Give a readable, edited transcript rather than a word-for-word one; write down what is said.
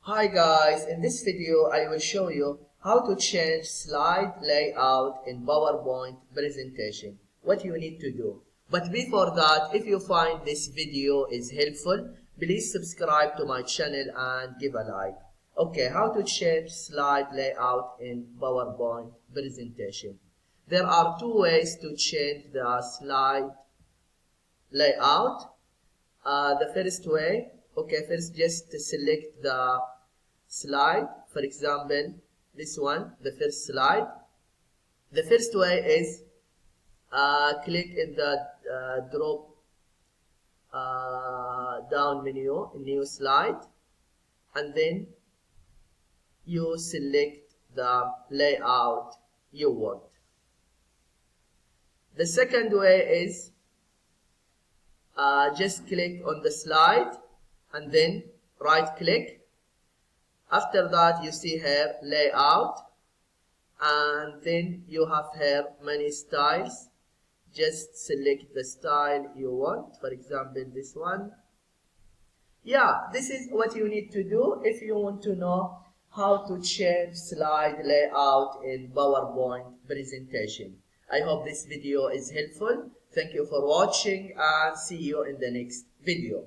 Hi guys, in this video I will show you how to change slide layout in PowerPoint presentation. What you need to do. But before that, if you find this video is helpful, please subscribe to my channel and give a like. Okay, how to change slide layout in PowerPoint presentation. There are two ways to change the slide layout. The first way, first just select the slide. For example, this one, the first slide. The first way is click in the drop down menu, new slide, and then you select the layout you want. The second way is just click on the slide and then right click. After that you see here layout, and then you have here many styles. Just select the style you want, for example this one. Yeah, this is what you need to do if you want to know how to change slide layout in PowerPoint presentation. I hope this video is helpful. Thank you for watching and see you in the next video.